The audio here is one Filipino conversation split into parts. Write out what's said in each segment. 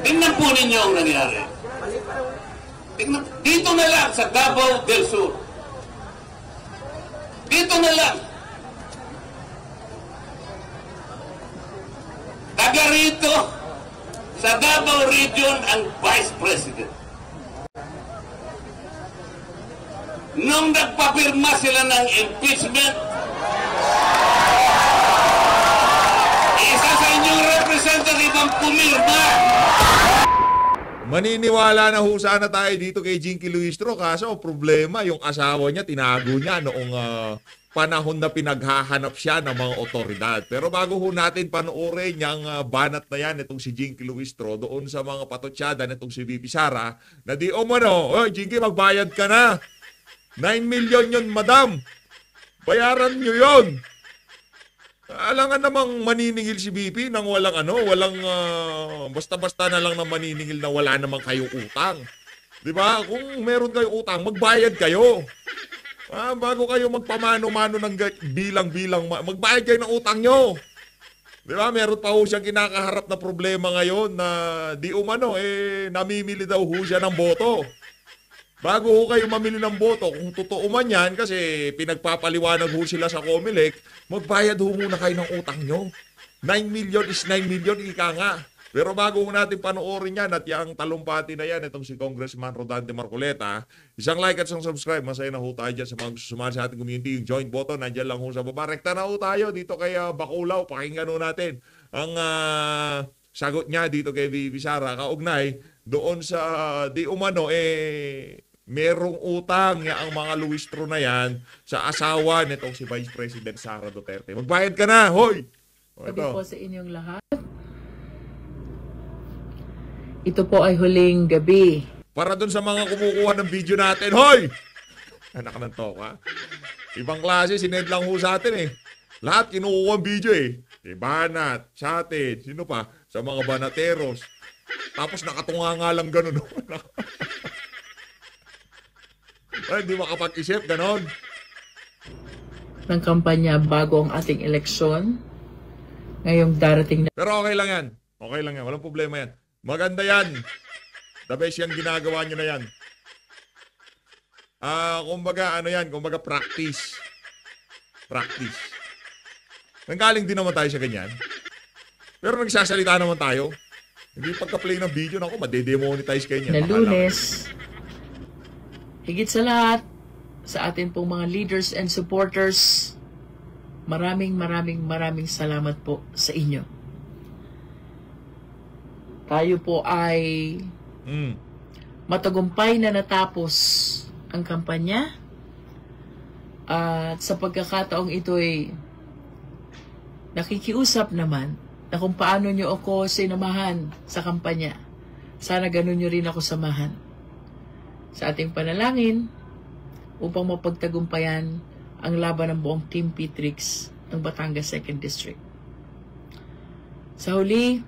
Tingnan po ninyo ang nangyari. Tingnan, dito na lang sa Davao del Sur. Dito na lang. Taga rito sa Davao Region ang Vice President. Nung nagpapirma sila ng impeachment, isa sa inyong representative ang pumirma. Maniniwala na ho sana tayo dito kay Jinky Luistro, kaso problema yung asawa niya, tinago niya noong panahon na pinaghahanap siya ng mga otoridad. Pero bago ho natin panoorin yung banat na yan, itong si Jinky Luistro, doon sa mga patotsada nitong si VP Sara, na di umano, oy Jinky, magbayad ka na. 9 million yun, madam. Bayaran nyo yun. Alangan namang maniningil si BP nang walang basta-basta na lang na maniningil na wala namang kayong utang. 'Di ba? Kung meron kayong utang, magbayad kayo. Bago kayo magpamano-mano ng bilang-bilang, magbayad kayo ng utang nyo. 'Di ba? Meron pa ho siyang kinakaharap na problema ngayon na di umano namimili daw ho siya ng boto. Bago ho kayo mamili ng boto, kung totoo man yan, kasi pinagpapaliwanag ho sila sa Comelec, magbayad ho muna kayo ng utang nyo. 9 million is 9 million, ika nga. Pero bago ho natin panoorin yan at yung talumpati na yan, itong si Congressman Rodante Marcoleta, isang like at isang subscribe, masaya na ho tayo dyan sa mga sumali sa ating community. Yung joint button, nandyan lang ho sa baba. Rekta na ho tayo dito kay Baculaw, pakinggan ho natin ang sagot niya dito kay VP Sara, kaugnay doon sa di umano merong utang niya ang mga Luistro na yan sa asawa nitong si Vice President Sara Duterte. Magbayad ka na, hoy! Sabi po sa inyong lahat, ito po ay huling gabi. Para dun sa mga kumukuha ng video natin, hoy! Anak ng toka. Ibang klase, sinend lang ho sa atin Lahat kinukuha ang video Banat, sa atin, sino pa? Sa mga banateros. Tapos nakatunga nga lang ganun. Ay, hindi makapag-isip, ganon. Ng kampanya bago ang ating eleksyon. Ngayong darating na... Pero okay lang yan. Okay lang yan. Walang problema yan. Maganda yan. The best yan, ginagawa nyo na yan. Kumbaga, kumbaga practice. Practice. Nanggaling din naman tayo sa ganyan. Pero nagsasalita naman tayo. Hindi pagka-play ng video, naku, madedemonetize kayo niyan. Na Lunes, higit sa lahat, sa atin pong mga leaders and supporters, maraming salamat po sa inyo. Tayo po ay matagumpay na natapos ang kampanya. At sa pagkakataong ito ay nakikiusap naman na kung paano nyo ako sinamahan sa kampanya. Sana ganun nyo rin ako samahan sa ating panalangin upang mapagtagumpayan ang laban ng buong Team P-Trix ng Batangas 2nd District. Sa huli,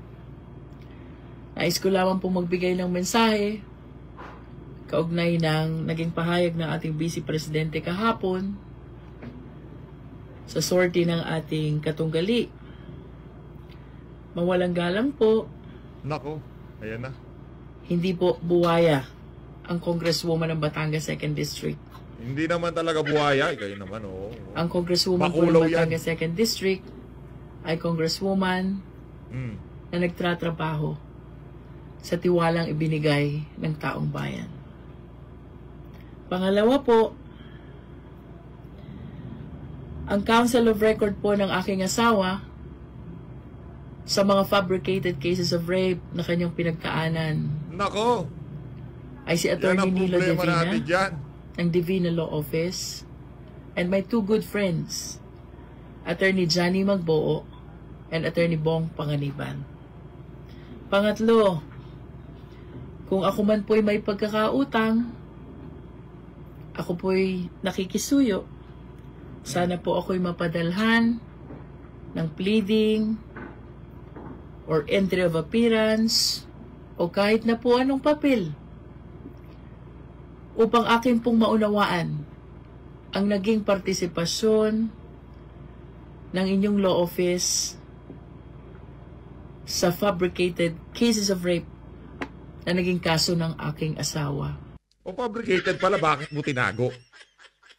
nais ko lamang pong magbigay ng mensahe kaugnay ng naging pahayag ng ating Vice Presidente kahapon sa sortie ng ating katunggali. Mawalang galang po. Nako, ayan na. Hindi po buwaya ang Congresswoman ng Batangas 2nd District. Hindi naman talaga buhaya. Kayo naman, Ang Congresswoman po ng Batangas 2nd District ay Congresswoman na nagtratrabaho sa tiwalang ibinigay ng taong bayan. Pangalawa po, ang Council of Record po ng aking asawa sa mga fabricated cases of rape na kanyang pinagkaanan. Nako! Ay si Attorney Nilo Divina dyan. ng Divina Law Office and my two good friends, Attorney Johnny Magboo and Attorney Bong Panganiban. Pangatlo, kung ako man po'y may pagkakautang, ako po'y nakikisuyo, sana po ako'y mapadalhan ng pleading or entry of appearance o kahit na po anong papel upang akin pong maunawaan ang naging partisipasyon ng inyong law office sa fabricated cases of rape na naging kaso ng aking asawa. O fabricated pala, bakit mo tinago?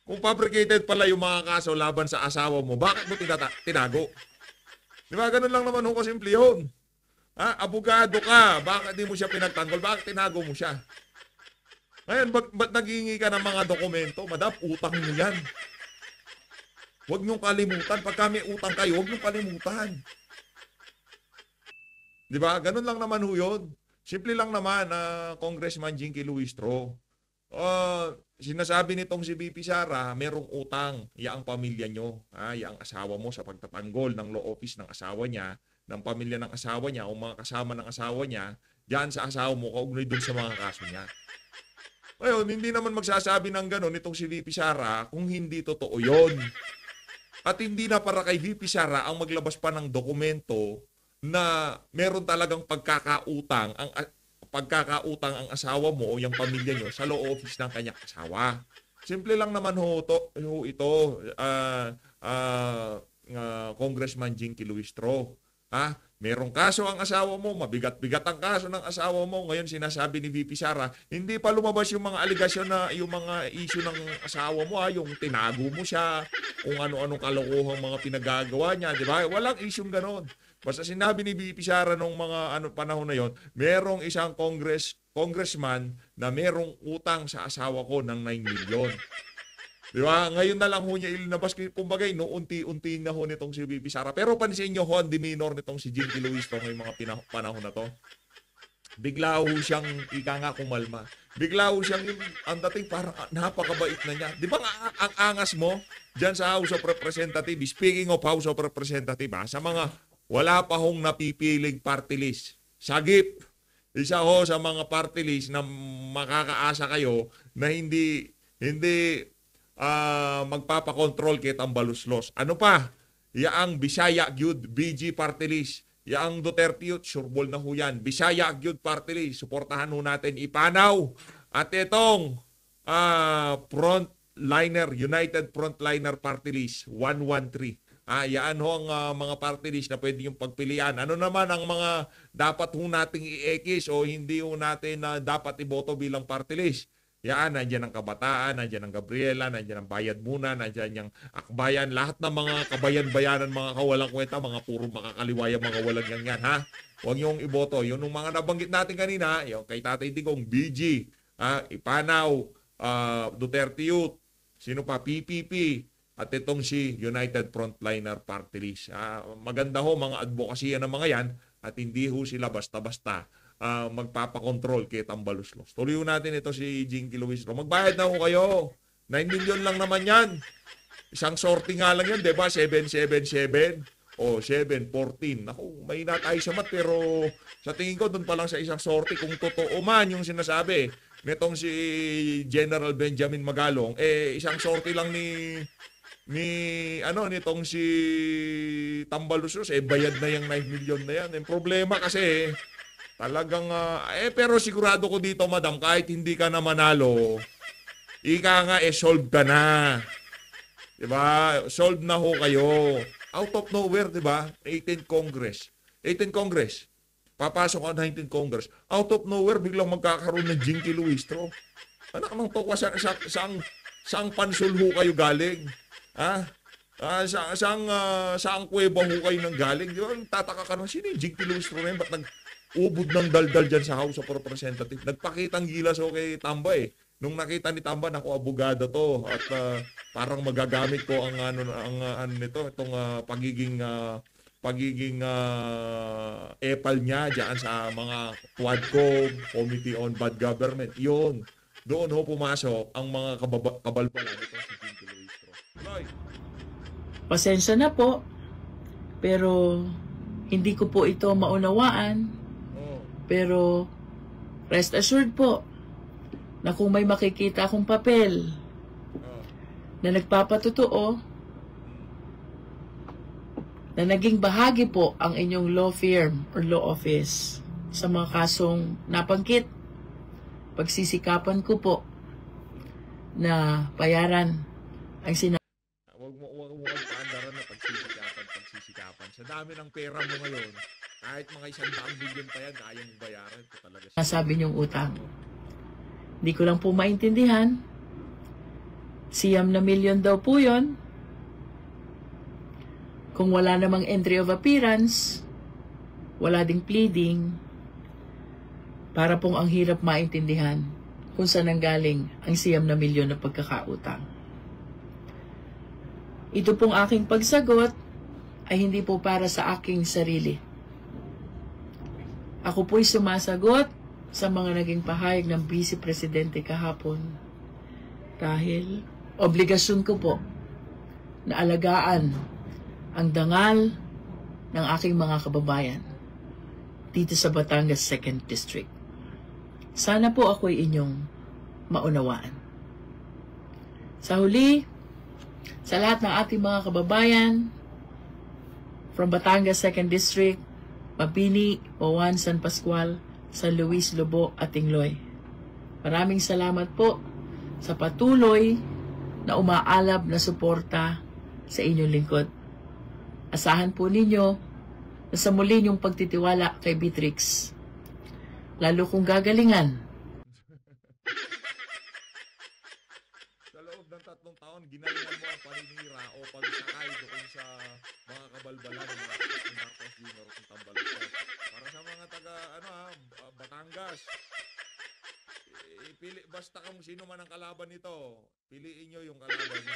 Kung fabricated pala yung mga kaso laban sa asawa mo, bakit mo tinago? Di ba, ganun lang naman ho kasimple yun. Ha? Abogado ka, bakit di mo siya pinagtanggol? Bakit tinago mo siya? Ngayon, ba't naghihingi ka ng mga dokumento? Madam, utang nyo yan. Huwag niyong kalimutan. Pagka may utang kayo, huwag niyong kalimutan. Di ba? Ganun lang naman ho yun. Simple lang naman, Congressman Jinky Luistro. Sinasabi nitong si VP Sara, merong utang, yaang pamilya nyo, yaang asawa mo sa pagtatanggol ng law office ng asawa niya, ng pamilya ng asawa niya, o mga kasama ng asawa niya, diyan sa asawa mo, kaugnay dun sa mga kaso niya. Ngayon, hindi naman magsasabi ng gano'n itong si VP Sara kung hindi totoo yon. At hindi na para kay VP Sara ang maglabas pa ng dokumento na meron talagang pagkakautang ang asawa mo o yung pamilya nyo sa law office ng kanyang asawa. Simple lang naman ito, Congressman Jinky Luistro. Merong kaso ang asawa mo, mabigat-bigat ang kaso ng asawa mo. Ngayon sinasabi ni VP Sara, hindi pa lumabas yung mga aligasyon na yung mga issue ng asawa mo, yung tinago mo siya, kung ano-anong kalokohang mga pinagagawa niya, di ba? Walang issue gano'n. Basta sinabi ni VP Sara nung mga panahon na yon, merong isang congressman na merong utang sa asawa ko ng 9 million. Di ba? Ngayon na lang ho niya ilinabas. Kumbaga, no, unti-unti na ho nitong si VP Sara. Pero pansin nyo ho, ang demeanor nitong si Jinky Luistro ngayong mga panahon na to. Bigla ho siyang, ika nga kumalma. Bigla ho siyang, ang dating parang napakabait na niya. Di ba ang angas mo dyan sa House of Representatives, speaking of House of Representatives, sa mga wala pa hong napipiling party list. Sagip. Isa ho sa mga party list na makakaasa kayo na hindi magpapakontrol kay Tambaluslos. Ano pa? Yaang Bisaya Gyud BG Party List. Yaang Duterte Youth, sureball na ho yan. Bisaya Gyud Party List. Suportahan ho natin. Ipanaw. At itong Frontliner, United Frontliner Party List, 113. Yan ho ang mga party list na pwede yung pagpilian. Ano naman ang mga dapat ho nating i-ekis o hindi ho natin dapat iboto bilang party list? Yan, nandiyan ang Kabataan, nandiyan ang Gabriela, nandiyan ang Bayad Muna, nandiyan yung Akbayan, lahat ng mga kabayan-bayanan, mga kawalang kwenta, mga puro makakaliwaya, mga walang yan, ha? Huwag niyong iboto. Yung mga nabanggit natin kanina, yung kay Tatay Digong, BG, Ipanaw, Duterte Youth, sino pa, PPP, at itong si United Frontliner Party List. Maganda ho mga advokasya ng mga yan at hindi ho sila basta-basta magpapakontrol kay Tambaluslos. Tuloy natin ito si Jinky Luistro. Magbayad na ho kayo. 9 million lang naman yan. Isang sorting nga lang yan, diba? 777 o 714. Naku, may tayo sa mat pero sa tingin ko doon pa lang sa isang sorting kung totoo man yung sinasabi nitong si General Benjamin Magalong, isang sorting lang nitong si Tambaluslos, bayad na yung 9 million na yan. Yung problema kasi talagang, pero sigurado ko dito, madam, kahit hindi ka na manalo, ika nga, solve ka na. Diba? Solve na ho kayo. Out of nowhere, diba? 18th Congress. Papasok ang 19th Congress. Out of nowhere, biglang magkakaroon ng Jinky Luistro. Anak ng tokwa, saang pansul ho kayo galing? Saang kuweba ho kayo nang galing? Diba? Tataka ka na, sino yung Jinky Luistro na yun? Ba't ubod ng daldal dyan sa House of Representatives? Nagpakitang gilas ho kay Tamba eh. Nung nakita ni Tamba, naku, abogado to at parang magagamit ko ang nito, itong pagiging epal niya diyan sa mga Quadcom, Committee on Bad Government. Yun. Doon ho pumasok ang mga kabalbalan nito si Jinky Luistro. Pasensya na po, pero hindi ko po ito maunawaan. Pero rest assured po na kung may makikita akong papel na nagpapatotoo na naging bahagi po ang inyong law firm or law office sa mga kasong napangkit, pagsisikapan ko po na bayaran ang Huwag mo paandaran na pagsisikapan. Sa dami ng pera mo ngayon, Kahit mga 100 billion pa yan, kaya mong bayaran. Ito talaga siya. Nasabi niyong utang. Hindi ko lang po maintindihan. Siyam na milyon daw po yun. Kung wala namang entry of appearance, wala ding pleading, para pong ang hirap maintindihan kung saan nanggaling ang siyam na milyon na pagkakautang. Ito pong aking pagsagot ay hindi po para sa aking sarili. Ako po'y sumasagot sa mga naging pahayag ng Vice Presidente kahapon dahil obligasyon ko po na alagaan ang dangal ng aking mga kababayan dito sa Batangas 2nd District. Sana po ako'y inyong maunawaan. Sa huli, sa lahat ng ating mga kababayan from Batangas 2nd District, Mabini, Pawan, San Pascual, San Luis, Lobo at Tingloy. Maraming salamat po sa patuloy na umaalab na suporta sa inyong lingkod. Asahan po ninyo na sa muli niyong pagtitiwala kay Beatrix, lalo kong gagalingan. Sa loob ng 3 taon, ginalingan mo ang paninira o pagsakay doon sa mga kabalbalan ng Marcos Jr. kung Tambaluslos. Para sa mga taga Batangas, basta kung sino man ang kalaban nito, piliin nyo yung kalaban niya.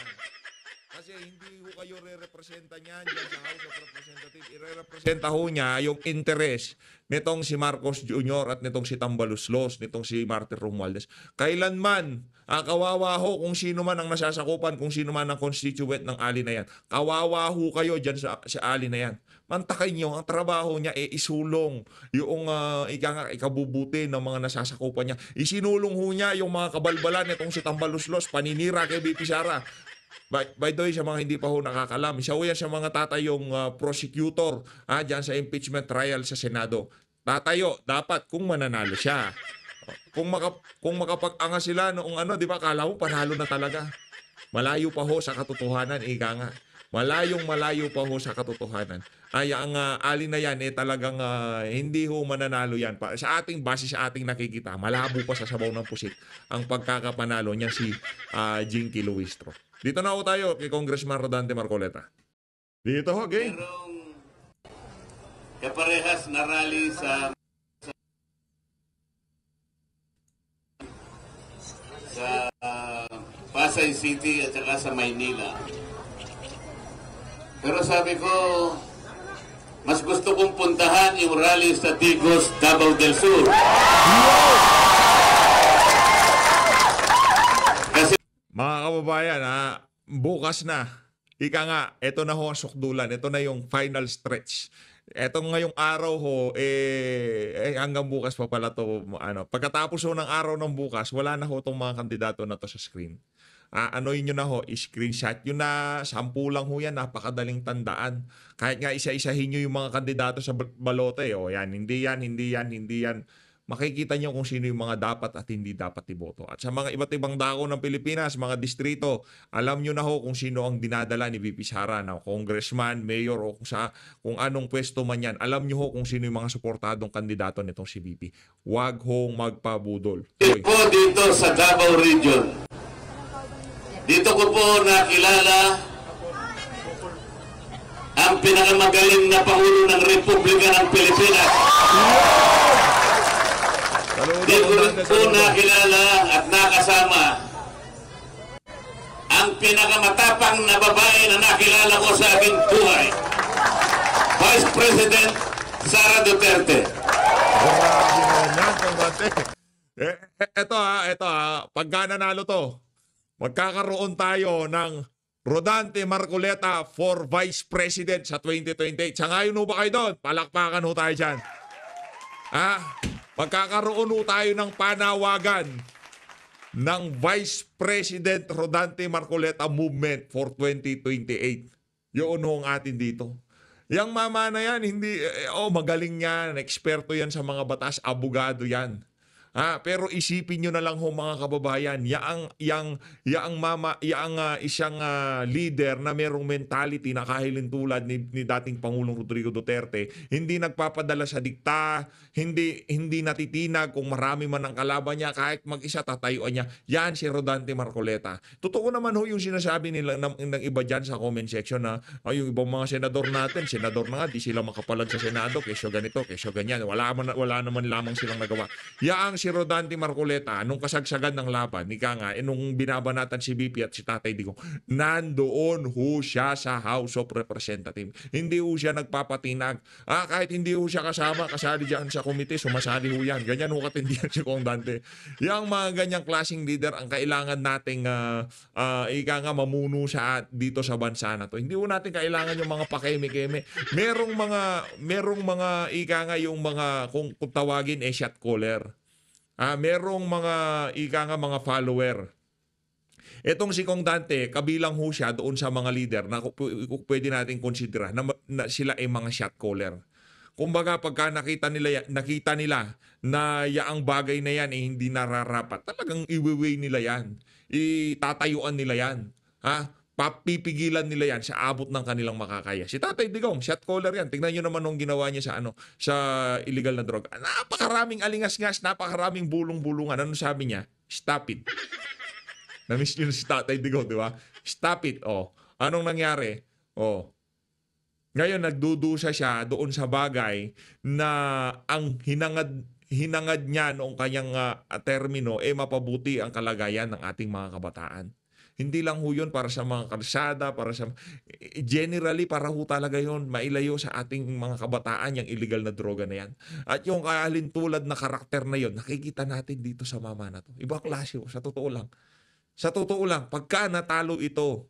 Kasi hindi ho kayo re-representa niyan dyan sa House of Representatives. I-re-representa ho niya yung interest nitong si Marcos Jr. at nitong si Tambaluslos, nitong si Martin Romualdez. Kailanman, kawawa ho kung sino man ang nasasakupan, kung sino man ang constituent ng ali na yan. Kawawa ho kayo dyan sa ali na yan. Mantakay nyo, ang trabaho niya isulong yung ikabubuti ng mga nasasakupan niya. Isinulong ho niya yung mga kabalbalan nitong si Tambaluslos, paninira kay BP Sara. By the way, sa mga hindi pa ho nakakalam, siya ho yan sa mga tatayong prosecutor dyan sa impeachment trial sa Senado. Tatayo, dapat kung mananalo siya. Kung makapag-anga sila noong di ba, kala mo panalo na talaga. Malayo pa ho sa katotohanan, ika nga. Malayo pa ho sa katotohanan. Ay, ang ali na yan, talagang hindi ho mananalo yan. Sa ating base, sa ating nakikita, malabo pa sa sabaw ng pusit ang pagkakapanalo niya si Jinky Luistro. Dito na ho tayo kay Congressman Rodante Marcoleta. Dito ho, gang. Merong kaparehas na rally sa Pasay City at saka sa Maynila. Pero sabi ko, mas gusto kong puntahan yung rally sa Tigos, Davao del Sur. Mga kababayan, bukas na. Ika nga, ito na ho ang sukdulan. Ito na yung final stretch. Ito ngayong araw ho, hanggang bukas pa pala to. Pagkatapos ho ng araw ng bukas, wala na ho itong mga kandidato na to sa screen. Anoin nyo na ho, screenshot nyo na, 10 lang ho yan, napakadaling tandaan. Kahit nga isa-isahin nyo yung mga kandidato sa balote, yan, hindi yan. Makikita nyo kung sino yung mga dapat at hindi dapat iboto. At sa mga iba't ibang dako ng Pilipinas, mga distrito, alam nyo na ho kung sino ang dinadala ni VP Sara, na congressman, mayor, o kung anong pwesto man yan. Alam nyo ho kung sino yung mga suportadong kandidato nitong si VP. Huwag hong magpabudol. Po dito sa Davao Region. Dito ko po nakilala ang pinakamagaling na Pangulo ng Republika ng Pilipinas. Dito ko nakilala at nakasama ang pinakamatapang na babae na nakilala ko sa aking buhay, Vice President Sara Duterte. Ito pagka nanalo to, magkakaroon tayo ng Rodante Marcoleta for Vice President sa 2028. Sangayon ho ba kayo doon? Palakpakan ho tayo dyan. Magkakaroon ho tayo ng panawagan ng Vice President Rodante Marcoleta Movement for 2028. Yun ho ang atin dito. Yang mama na yan, hindi, magaling yan, eksperto yan sa mga batas, abogado yan. Pero isipin nyo na lang ho mga kababayan, yang isang leader na merong mentality na kahilintulad ni dating Pangulong Rodrigo Duterte, hindi nagpapadala sa dikta, hindi natitinag kung marami man ang kalaban niya, kahit mag-isa tatayuan niya. Yan si Rodante Marcoleta. Totoo naman ho yung sinasabi nila ng iba dyan sa comment section na yung ibang mga senador natin, senador na nga, di sila makapalag sa Senado, kesyo ganito, kesyo ganyan. Wala naman lamang silang nagawa. Yang si Rodante Marcoleta, nung kasagsagan ng laban, nung binabanatan si BP at si Tatay Digong, nandoon ho siya sa House of Representatives. Hindi ho siya nagpapatinag. Kahit hindi ho siya kasali dyan sa komite, sumasali ho yan. Ganyan ho katindihan si Kong Dante. Yang mga ganyang klaseng leader ang kailangan nating mamuno dito sa bansa na to. Hindi ho natin kailangan yung mga pakeme-keme. Merong mga yung mga kung tawagin shot caller. Merong mga follower. Etong si Kong Dante, kabilang ho siya doon sa mga leader na pwede natin konsidera na sila ay mga shot caller. Kumbaga pagka nakita nila na yaang bagay na yan hindi nararapat, talagang iwiway nila yan. Itatayuan nila yan. Papipigilan nila yan sa abot ng kanilang makakaya. Si Tatay Digong, shot caller yan. Tingnan nyo naman nung ginawa niya sa illegal na droga. Napakaraming alingas-ngas, napakaraming bulong-bulungan. Ano sabi niya? Stop it. Na-miss nyo si Tatay Digong, di ba? Stop it. Anong nangyari? Ngayon, nagdudusa siya doon sa bagay na ang hinangad niya noong kanyang termino mapabuti ang kalagayan ng ating mga kabataan. Hindi lang ho yun para sa mga kalsada, generally para ho talaga yun, mailayo sa ating mga kabataan yung illegal na droga na yan. At yung kalintulad na karakter na yun, nakikita natin dito sa mama na to. Ibang klase ho, sa totoo lang. Sa totoo lang, pagka natalo itong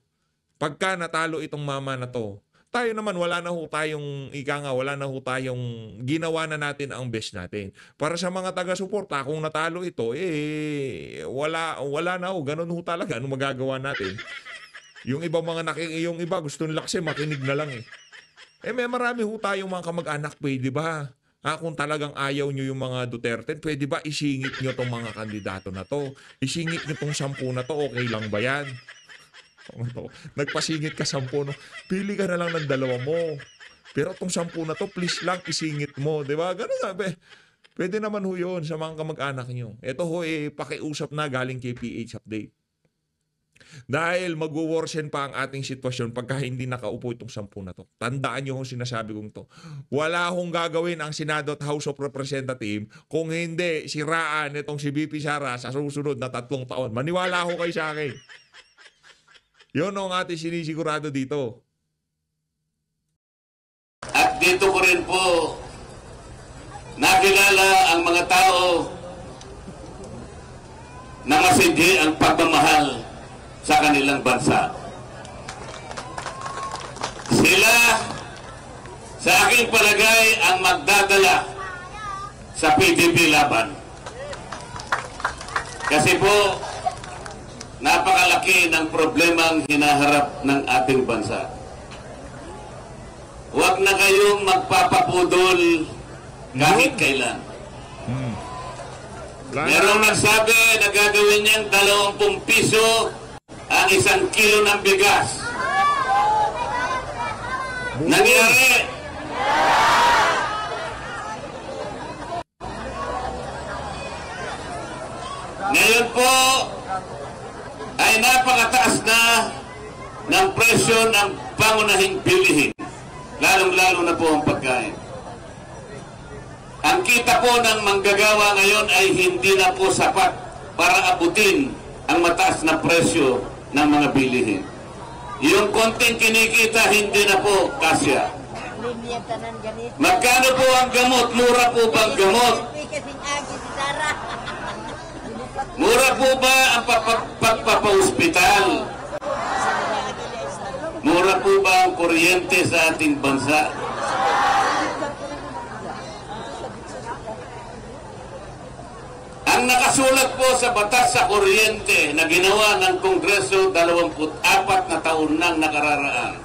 mama na to, tayo naman wala na ho tayong ginawa na natin ang best natin. Para sa mga taga-suporta, kung natalo ito, wala na ho, ganun ho talaga, ano magagawa natin? Yung iba gusto nila kasi makinig na lang may marami ho tayong mga kamag-anak, pwede ba? Kung talagang ayaw nyo yung mga Duterte, pwede ba isingit nyo tong mga kandidato na to? Isingit nyo tong 10 na to, okay lang ba yan? Nagpasingit ka 10, no? Pili ka na lang ng 2 mo. Pero tong 10 na to, please lang isingit mo. Diba? Ganun na. Pwede naman ho yun sa mga kamag-anak nyo. Ito ho, pakiusap na galing kay PH Update. Dahil mag-worsen pa ang ating sitwasyon pagka hindi nakaupo itong 10 na to. Tandaan nyo kung sinasabi kong to. Wala akong gagawin ang Senado at House of Representatives kung hindi siraan itong si BP Sara sa susunod na 3 taon. Maniwala ho kayo sa akin. Yun ang ating sinisigurado dito. At dito ko rin po nakilala ang mga tao na masidhi ang pagmamahal sa kanilang bansa. Sila, sa aking palagay, ang magdadala sa PDP laban. Kasi po, napakalaki ng problemang hinaharap ng ating bansa. Huwag na kayong magpapapudol kahit kailan. Merong nagsabi na gagawin niyang 20 piso ang 1 kilo ng bigas. Nangyari. Ngayon po, ay napakataas na ng presyo ng pangunahing bilihin. Lalong-lalo na po ang pagkain. Ang kita po ng manggagawa ngayon ay hindi na po sapat para abutin ang mataas na presyo ng mga bilihin. Yung konting kinikita, hindi na po kasya. Magkano po ang gamot? Mura po ba ang gamot? Mura po ba ang pagpapa-hospital? Mura po ba ang kuryente sa ating bansa? Ang nakasulat po sa batas sa kuryente na ginawa ng Kongreso 24 na taon nang nakararaan.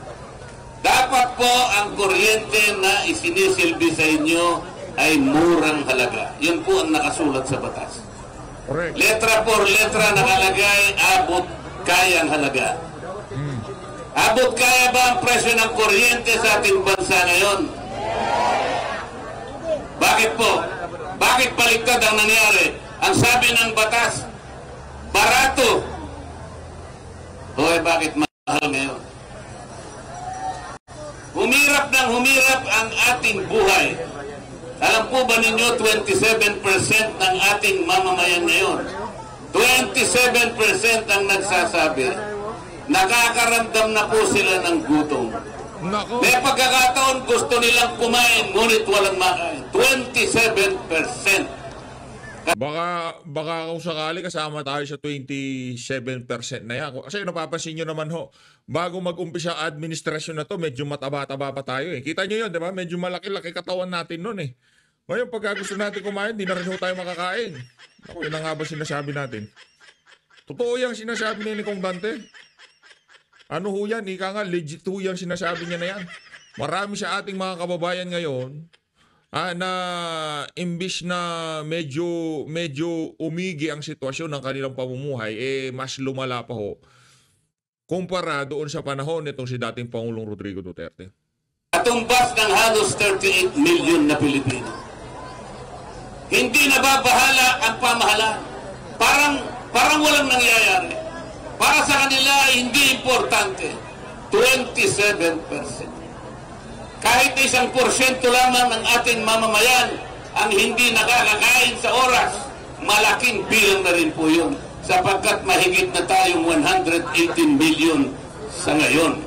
Dapat po ang kuryente na isinisilbi sa inyo ay murang halaga. Yun po ang nakasulat sa batas. Correct. Letra por letra nakalagay, abot kayang halaga. Abot kaya ba ang presyo ng kuryente sa ating bansa ngayon? Bakit po? Bakit baliktad ang nangyari? Ang sabi ng batas, barato. Hoy, bakit mahal ngayon? Humirap ng humirap ang ating buhay. Alam po ba ninyo, 27% ng ating mamamayan ngayon, 27% ang nagsasabi, nakakaramdam na po sila ng gutom. Nako. May pagkakataon gusto nilang kumain, ngunit walang makain. 27%. Baka kung sakali kasama tayo sa 27% na yan. Kasi napapansin nyo naman ho, bago mag-umpisa ang administrasyon na to, medyo mataba-taba pa tayo eh. Kita nyo yun, di ba? Medyo malaki-laki katawan natin nun eh. Ngayon, pagka gusto natin kumain, di na rin ho tayo makakain. Ako, yun nga ba sinasabi natin? Totoo yung sinasabi ni Kong Dante. Ano ho yan? Ika nga, legit ho yung sinasabi niya na yan. Marami sa ating mga kababayan ngayon, na imbis na medyo umigi ang sitwasyon ng kanilang pamumuhay, mas lumala pa ho kumpara doon sa panahon nitong si dating Pangulong Rodrigo Duterte. Katumbas ng halos 38 million na Pilipino. Hindi nababahala ang pamahalaan. Parang walang nangyayari. Para sa kanila hindi importante. 27%. Kahit 1% lamang ng ating mamamayan ang hindi nakakakain sa oras, malaking bilang na rin po yun, sapagkat mahigit na tayong 118 million sa ngayon.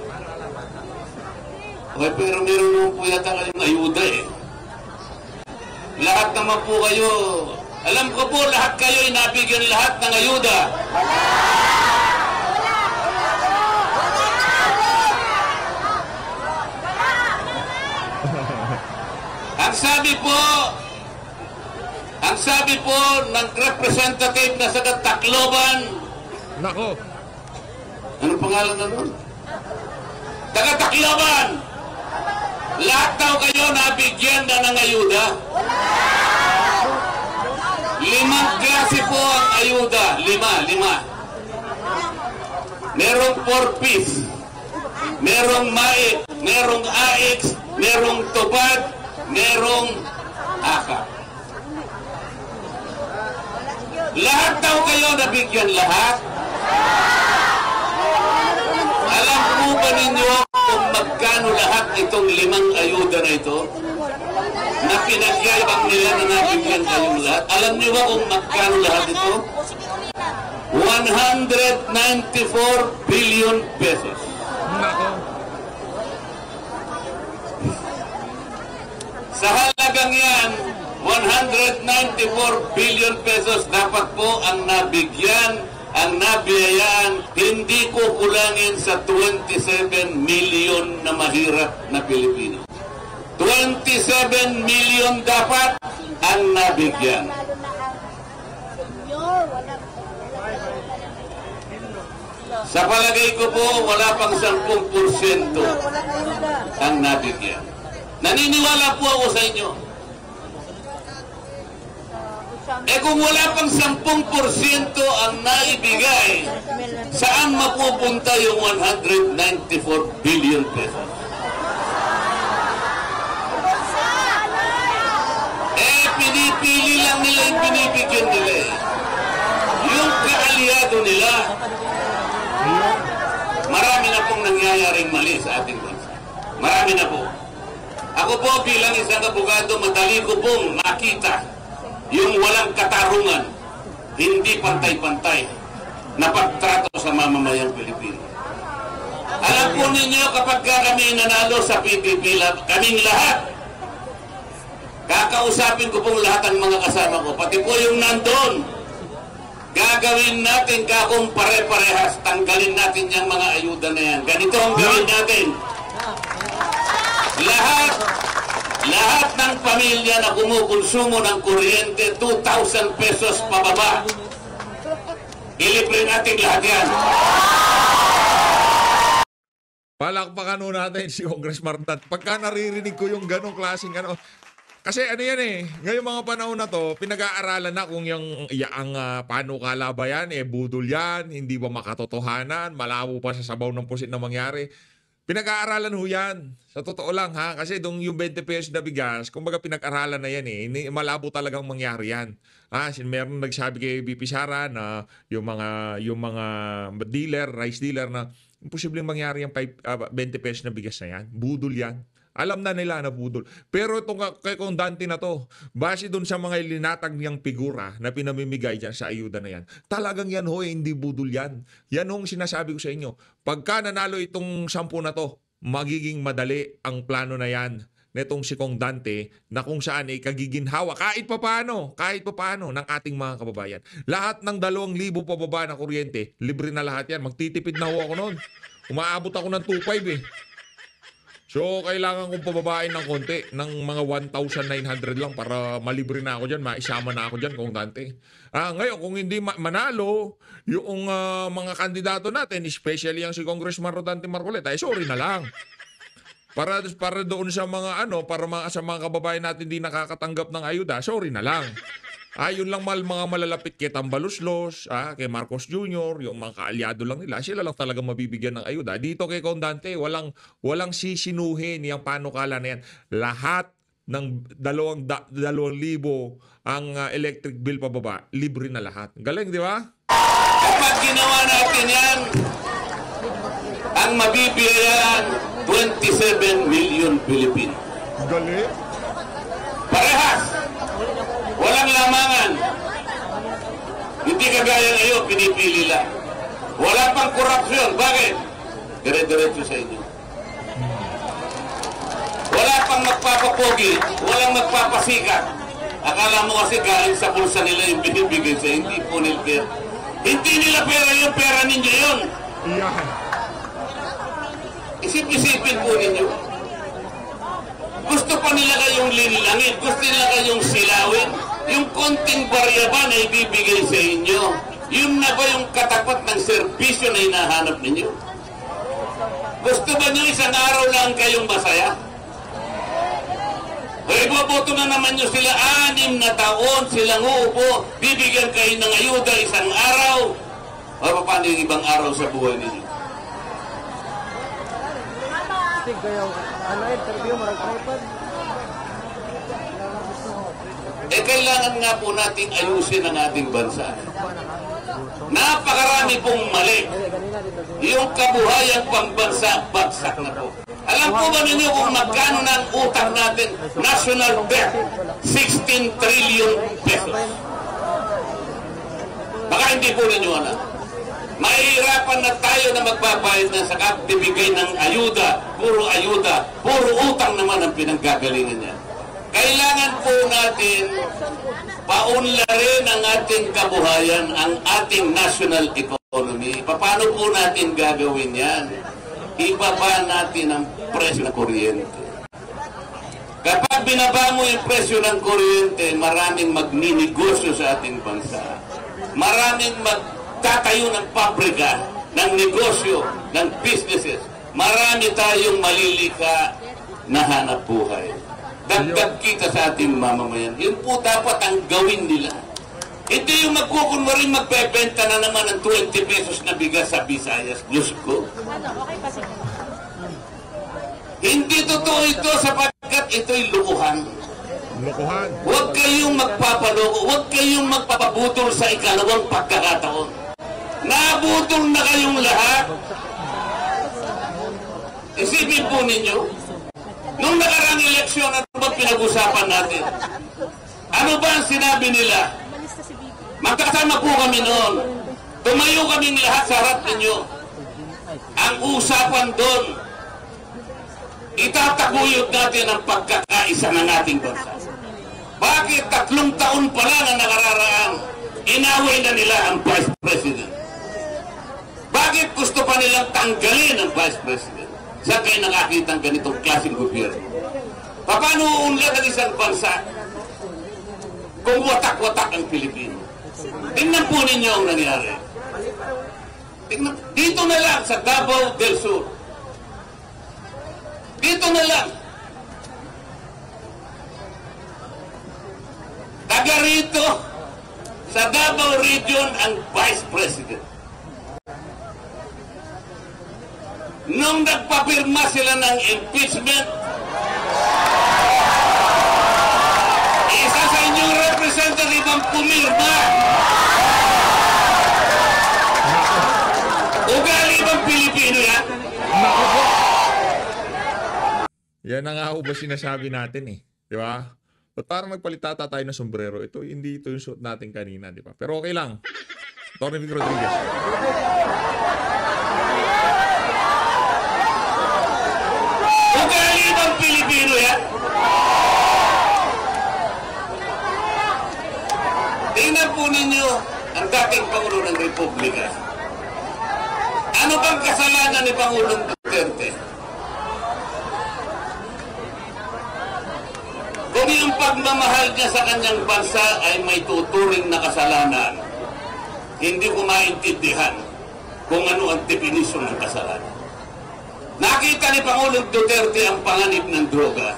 Okay, pero meron naman po yata kayong ayuda eh. Lahat naman po kayo, alam ko po lahat kayo ay nabigyan lahat ng ayuda. Ang sabi po ng representative na sa Tacloban, Nako. anong pangalan na nun? Taga Tacloban, lahat daw kayo nabigyan na ng ayuda. 5 klase po ang ayuda. 5. Merong 4-piece, merong MAIC, merong AX, merong tupad, merong AKA. Lahat daw kayo nabigyan lahat. Alam po ba ninyo kung magkano lahat itong 5 ayuda na ito? Na pinagyayabang nila na nabigyan kayong lahat. Alam niyo ba kung magkano lahat ito? 194 billion pesos. Nako. Sa halagang yan, 194 billion pesos dapat po ang nabigyan, ang nabiyayaan, hindi ko kulangin sa 27 million na mahirap na Pilipino. 27 million dapat ang nabigyan. Sa palagay ko po, wala pang 10% ang nabigyan. Naniniwala po ako sa inyo. Kung wala pang 10% ang naibigay, saan mapupunta yung 194 billion pesos? Pinipili lang nila yung binibigyan nila eh. Yung kaalyado nila. Marami na pong nangyayaring mali sa ating bansa. Marami na po. Ako po bilang isang abogado, madali ko pong makita yung walang katarungan, hindi pantay-pantay na pagtrato sa mamamayang Pilipino. Alam po ninyo kapag kami nanalo sa PPP, kaming lahat, kakausapin ko pong lahat ng mga kasama ko, pati po yung nandun. Gagawin natin kakong pare-parehas, tanggalin natin yung mga ayuda na yan. Ganito ang gawin natin. Lahat ng pamilya na kumukonsumo ng kuryente, 2,000 pesos pababa. Ilibre natin lahat yan. Palakpakan natin si Congressman Martat. Pagka naririnig ko yung ganong klaseng Kasi ano yan eh, ngayong mga panahon na to, pinag-aaralan na kung yung panukala ba yan, budol yan, hindi ba makatotohanan, malabo pa sa sabaw ng pusit na mangyari. Pinag-aaralan ho yan. Sa totoo lang ha, kasi yung 20 pesos na bigas, kumbaga pinag-aralan na yan eh, malabo talagang mangyari yan. Meron nagsabi kay BP Sara na yung mga dealer, rice dealer na imposibleng mangyari yung 20 pesos na bigas na yan. Budol yan. Alam na nila na budol. Pero itong kay Condante na to, base dun sa mga linatag niyang figura na pinamimigay dyan sa ayuda na yan, talagang yan ho, hindi budol yan. Yan hong sinasabi ko sa inyo. Pagka nanalo itong 10 na to, magiging madali ang plano na yan netong si Condante na kung saan ay kagiginhawa kahit papaano ng ating mga kababayan. Lahat ng 2,000 pababa na kuryente, libre na lahat yan. Magtitipid na ho ako noon. Umaabot ako ng 2,500 eh. So, kailangan kong pababain ng konti, ng mga 1,900 lang para malibre na ako dyan, maisama na ako dyan, Condante. Ngayon, kung hindi manalo, yung mga kandidato natin, especially yung si Congressman Rodante Marcoleta, sorry na lang. Para doon sa mga sa mga kababayan natin hindi nakakatanggap ng ayuda, sorry na lang. Yun lang mga malalapit kay Tambaluslos, kay Marcos Jr., yung mga kaalyado lang nila, sila lang talaga mabibigyan ng ayuda. Dito kay Condante, walang sisinuhin yung panukala na yan. Lahat ng 2,000 ang electric bill pababa, libre na lahat. Galing, di ba? Kapag ginawa natin yan, ang mabibiyayan 27 million Pilipino. Galing. Parehas. Walang lamangan. Hindi kagaya ngayon, pinipili lang. Wala pang korupsyon. Bakit? Dire-diretso sa inyo. Wala pang magpapapogi. Walang magpapasikat. Akala mo kasi galing sa bulsa nila yung binibigay sa hindi po nila pera. Hindi nila pera yung pera ninyo yun. Isip-isipin po ninyo. Gusto pa nila kayong linlangin. Gusto nila kayong silawin. Yung konting barya ba na ibibigay sa inyo, yun na ba yung katapat ng serbisyo na hinahanap ninyo? Gusto ba nyo isang araw lang kayong masaya? O iboboto na naman nyo sila 6 na taon, silang uupo, bibigyan kayo ng ayuda isang araw. O paano yung ibang araw sa buhay ninyo? Kailangan nga po nating ayusin ang ating bansa. Napakarami pong mali. Yung kabuhayang pambansa, bagsak na po. Alam po ba ninyo kung magkano na ang utang natin? National debt, 16 trillion pesos. Baka hindi po ninyo alam. Mahihirapan na tayo na magbabayad na sa bibigay ng ayuda, puro utang naman ang pinanggagalingan niya. Kailangan po natin paunlarin ang ating kabuhayan, ang ating national economy. Paano po natin gagawin yan? Ibaba natin ang presyo ng kuryente. Kapag binaba mo yung presyo ng kuryente, maraming magninegosyo sa ating bansa. Maraming magtatayo ng pabrika, ng negosyo, ng businesses. Marami tayong malilika na hanap buhay. Dagdag kita sa ating mamamayan. Yun po dapat ang gawin nila. Hindi yung magkukunwaring magbebenta na naman ng 20 pesos na bigas sa Visayas. Diyos ko. Hindi totoo ito sapagkat ito'y lukuhan. Lukuhan. Huwag kayong magpapaloko. Huwag kayong magpapabutol sa ikalawang pagkakataon. Nabutol na kayong lahat. Isipin po ninyo. Nung nakarang eleksyon, ano ba pinag-usapan natin? Ano ba ang sinabi nila? Magkasama po kami noon. Tumayo kaming lahat sa harap ninyo. Ang usapan doon, itatakuyod natin ang pagkakaisa ng ating bansa. Bakit 3 taon pa lang ang nakararaan, inaway na nila ang Vice President? Bakit gusto pa nilang tanggalin ang Vice President? Saan kayo nakakita ng ganitong klaseng gobyerno? Paano uunlad ang isang bansa kung watak-watak ang Pilipino? Tingnan po ninyo ang nangyari. Dito na lang sa Davao del Sur. Dito na lang. taga rito sa Davao Region ang Vice President. Nung nagpapirma sila ng impeachment, isa sa inyong representative ang pumirma. Ugali bang Pilipino yan? Yan na nga ho ba sinasabi natin eh. Di ba? Ba't parang nagpalitata tayo ng sombrero? Hindi ito yung suot natin kanina, di ba? Pero okay lang. Tony Vic Rodriguez. Ugali bang Pilipino yan? Tingnan po ninyo ang dating Pangulo ng Republika. Ano bang kasalanan ni Pangulong Duterte? Kung yung pagmamahal niya sa kanyang bansa ay may tuturing na kasalanan, hindi ko maintindihan kung ano ang definisyon ng kasalanan. Nakita ni Pangulong Duterte ang panganib ng droga.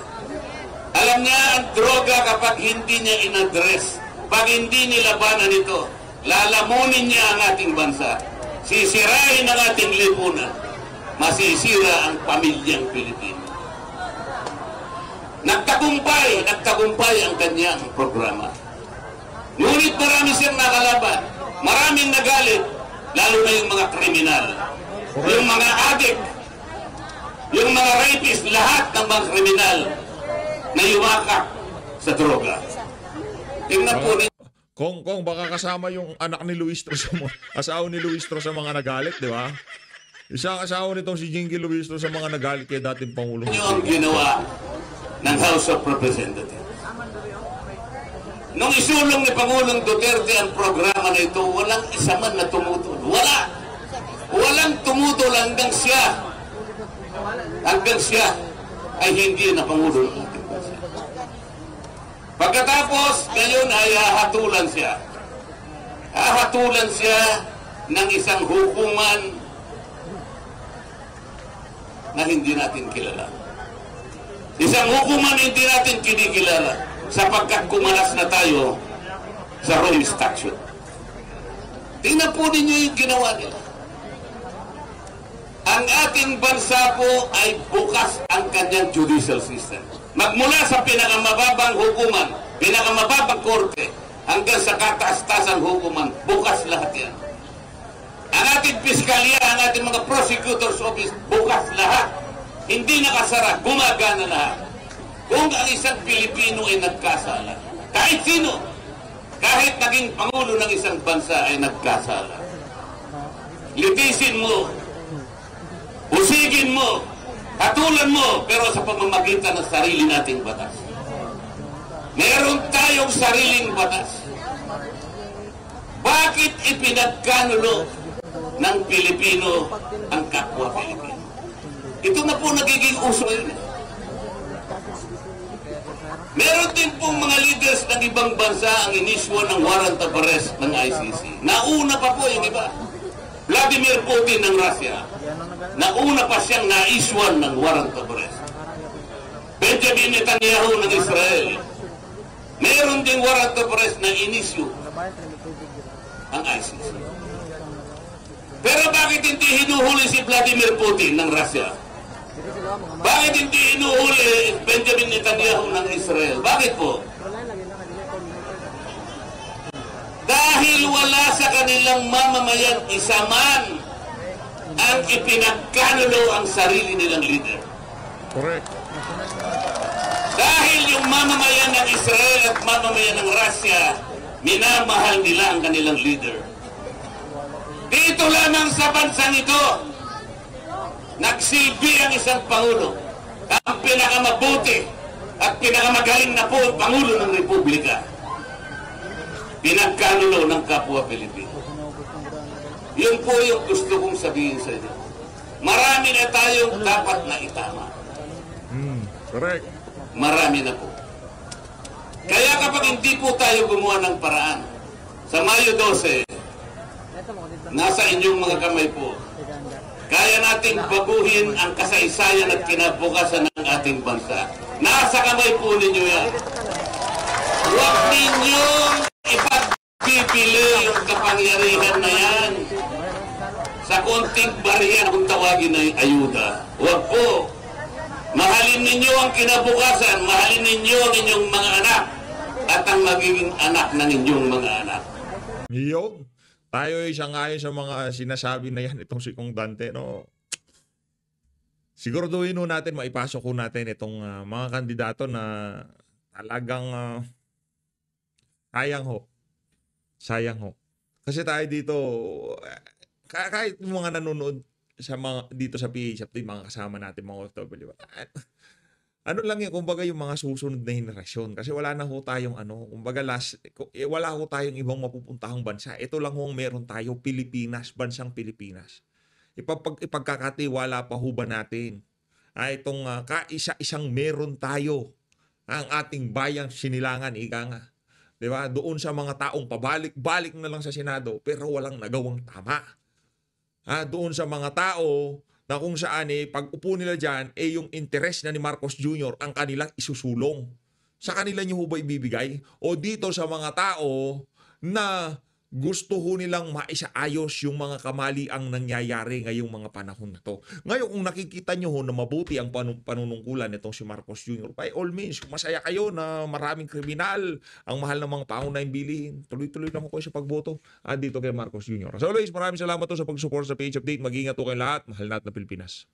Alam niya ang droga kapag hindi niya in-address, pag hindi nilabanan ito, lalamunin niya ang ating bansa. Sisirain ang ating lipunan. Masisira ang pamilyang Pilipino. Nagtagumpay ang kanyang programa. Ngunit marami siyang nakalaban. Maraming nagalit, lalo na yung mga kriminal. Yung mga addict, yung mga rapist, lahat ng mga kriminal na yumakap sa droga. Tingnan po ninyo. Kung baka kasama yung anak ni Luistro asawa ni Luistro sa mga nagalit, di ba? Isa ang asawa nitong si Jinky Luistro sa mga nagalit kay dating Pangulong. Ito ang ginawa ng House of Representatives. Nung isulong ni Pangulong Duterte ang programa na ito, walang isa man na tumutol. Walang tumutol hanggang siya ay hindi na Pangulo ng ating bansa. Pagkatapos, ngayon ay hahatulan siya. Hahatulan siya ng isang hukuman na hindi natin kilala. Isang hukuman na hindi natin kinikilala sapagkat kumalas na tayo sa Rome Statute. Tingnan po ninyo yung ginawa nila. Ang ating bansa po ay bukas ang kanyang judicial system. Magmula sa pinakamababang hukuman, pinakamababang korte, hanggang sa kataas-tasang hukuman, bukas lahat yan. Ang ating piskalya, ang ating mga prosecutor's office, bukas lahat. Hindi nakasara, gumagana lahat. Kung ang isang Pilipino ay nagkasala, kahit sino, kahit naging Pangulo ng isang bansa ay nagkasala, litisin mo, usigin mo, hatulan mo, pero sa pamamagitan ng sarili nating batas. Meron tayong sariling batas. Bakit ipinagkanulo ng Pilipino ang kapwa Pilipino? Ito na po nagiging uso yun. Meron din pong mga leaders ng ibang bansa ang inisyo ng warrant of arrest ng ICC. Nauna pa po yung iba. Vladimir Putin ng Russia. Nauna pa siyang na-issuean ng warrant of arrest. Benjamin Netanyahu ng Israel. Meron ding warrant of arrest na inisyu ang ICC. Pero bakit hindi hinuhuli si Vladimir Putin ng Russia? Bakit hindi hinuhuli Benjamin Netanyahu ng Israel? Bakit po? Dahil wala sa kanilang mamamayan isa man ang ipinagkanulo ang sarili nilang leader. Correct. Dahil yung mamamayan ng Israel at mamamayan ng Russia, minamahal nila ang kanilang leader. Dito lamang sa bansang ito, nagsilbi ang isang Pangulo, ang pinakamabuti at pinakamagaling na Pangulo ng Republika. Pinagkanulo ng kapwa Pilipino. Yun po yung gusto kong sabihin sa inyo. Marami na tayong dapat na itama. Correct. Marami na po. Kaya kapag hindi po tayo gumawa ng paraan, sa Mayo 12, nasa inyong mga kamay po, kaya nating baguhin ang kasaysayan at kinabukasan ng ating bansa. Nasa kamay po ninyo yan. Huwag ninyong ipagpipili yung kapangyarihan na yan sa konting barya kung tawagin na ayuda. Huwag po. Mahalin ninyo ang kinabukasan, mahalin ninyo ang inyong mga anak at ang magiging anak ng inyong mga anak. Yun. Tayo ay sangayon sa mga sinasabi na yan, itong si Kong Dante, no? Siguraduhin ho natin, maipasok ho natin itong mga kandidato na talagang sayang ho. Kasi tayo dito, kahit mga nanonood sa mga dito sa PH Update, mga kasama natin, mga OFW, ano lang yun, kumbaga yung mga susunod na henerasyon. Kasi wala na ho tayong kumbaga wala ho tayong ibang mapupuntahang bansa. Ito lang ho ang meron tayo, Pilipinas, bansang Pilipinas. Ipagkakatiwala pa ho ba natin? Itong kaisa-isang meron tayo, ang ating bayang sinilangan, ika nga. Diba? Doon sa mga taong pabalik-balik na lang sa Senado, pero walang nagawang tama. Doon sa mga tao na kung saan pag upo nila dyan, yung interes na ni Marcos Jr. ang kanilang isusulong. Sa kanila nyo ba ibibigay? O dito sa mga tao na gusto ho nilang maisaayos yung mga kamaliang nangyayari ngayong mga panahon na to. Ngayon, kung nakikita nyo ho na mabuti ang panunungkulan nitong si Marcos Jr., by all means, masaya kayo na maraming kriminal ang mahal ng mga pangunahing bilihin. Tuloy-tuloy naman kayo sa pagboto dito kay Marcos Jr. As always, maraming salamat to sa pag-support sa PH Update. Mag-ingat to kayo lahat. Mahal natin na Pilipinas.